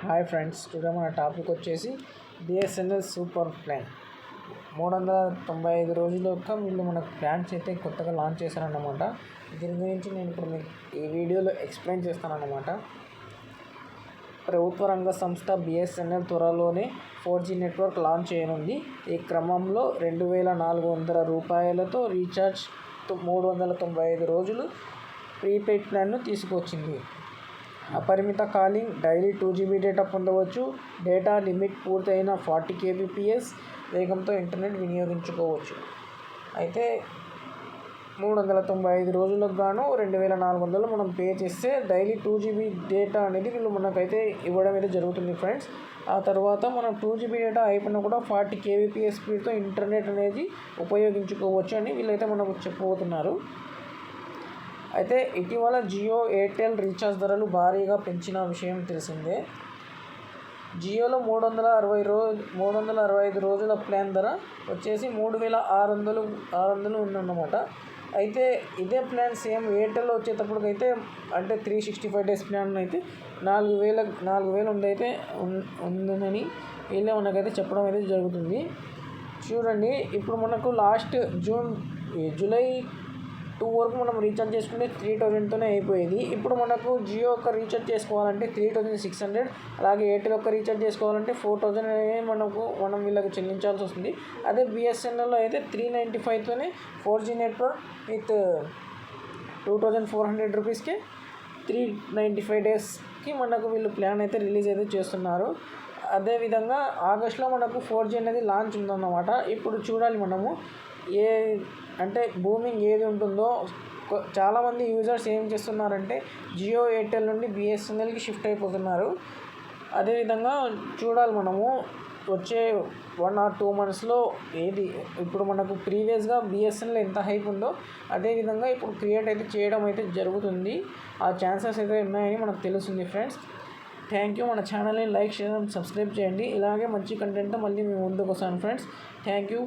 Hi friends, today మన topic వచ్చేసి BSNL super plan 395 రోజుల యొక్క వీళ్ళు మనకు ప్లాన్స్ అయితే కొత్తగా లాంచ్ చేశారన్నమాట. దీని గురించి నేను ఇప్పుడు మీకు ఈ వీడియోలో ఎక్స్ప్లెయిన్ చేస్తానన్నమాట. ప్రభుత్వ రంగ సంస్థ బిఎస్ఎన్ఎల్ త్వరలోనే 4G నెట్వర్క్ లాంచ్ చేయనుంది. ఈ క్రమంలో 2400 రూపాయలతో రీఛార్జ్ 395 రోజులు ప్రీపెయిడ్ ప్లాన్ను తీసుకొచ్చింది. అపరిమిత కాలింగ్, డైలీ 2GB డేటా పొందవచ్చు. డేటా లిమిట్ పూర్తయిన 40 kbps వేగంతో ఇంటర్నెట్ వినియోగించుకోవచ్చు. అయితే 395 రోజులకు గాను 2400 మనం పే చేస్తే డైలీ 2GB డేటా అనేది వీళ్ళు మనకైతే ఇవ్వడం అయితే జరుగుతుంది ఫ్రెండ్స్. ఆ తర్వాత మనం 2GB డేటా అయిపోయినా కూడా 40 kbps స్పీడ్తో ఇంటర్నెట్ అనేది ఉపయోగించుకోవచ్చు అని వీళ్ళైతే మనకు చెప్పబోతున్నారు. అయితే ఇటీవల జియో, ఎయిర్టెల్ రీఛార్జ్ ధరలు భారీగా పెంచిన విషయం తెలిసిందే. జియోలో 365 రోజుల ప్లాన్ ధర వచ్చేసి 3600 ఉందన్నమాట. అయితే ఇదే ప్లాన్ సేమ్ ఎయిర్టెల్లో వచ్చేటప్పటికైతే అంటే 365 డేస్ ప్లాన్ అయితే 4000 ఉందని వీళ్ళే మనకైతే చెప్పడం అయితే జరుగుతుంది. చూడండి, ఇప్పుడు మనకు లాస్ట్ జూలై 2 వరకు మనం రీఛార్జ్ చేసుకుంటే 3000తోనే అయిపోయేది. ఇప్పుడు మనకు జియో యొక్క రీఛార్జ్ చేసుకోవాలంటే 3600, అలాగే ఎయిర్టెల్ యొక్క రీఛార్జ్ చేసుకోవాలంటే 4000 అనేది మనం వీళ్ళకి చెల్లించాల్సి వస్తుంది. అదే బిఎస్ఎన్ఎల్లో అయితే 395తోనే 4G నెట్వర్క్ విత్ 2400 రూపీస్కి 395 డేస్కి మనకు వీళ్ళు ప్లాన్ అయితే రిలీజ్ అయితే చేస్తున్నారు. అదేవిధంగా ఆగస్టులో మనకు 4G అనేది లాంచ్ ఉందన్నమాట. ఇప్పుడు చూడాలి మనము అంటే బూమింగ్ ఏది ఉంటుందో. చాలామంది యూజర్స్ ఏం చేస్తున్నారంటే జియో, ఎయిర్టెల్ నుండి బిఎస్ఎన్ఎల్కి షిఫ్ట్ అయిపోతున్నారు. అదేవిధంగా చూడాలి మనము వచ్చే 1 or 2 monthsలో ఏది ఇప్పుడు మనకు ప్రీవియస్గా బిఎస్ఎన్ఎల్ ఎంత హైప్ ఉందో అదేవిధంగా ఇప్పుడు క్రియేట్ అయితే చేయడం అయితే జరుగుతుంది. ఆ ఛాన్సెస్ అయితే ఉన్నాయని మనకు తెలుస్తుంది ఫ్రెండ్స్. Thank you. మన ఛానల్ని లైక్, షేర్ అండ్ సబ్స్క్రైబ్ చేయండి. ఇలాగే మంచి కంటెంట్తో మళ్ళీ మేము ముందుకు వస్తాను ఫ్రెండ్స్. Thank you.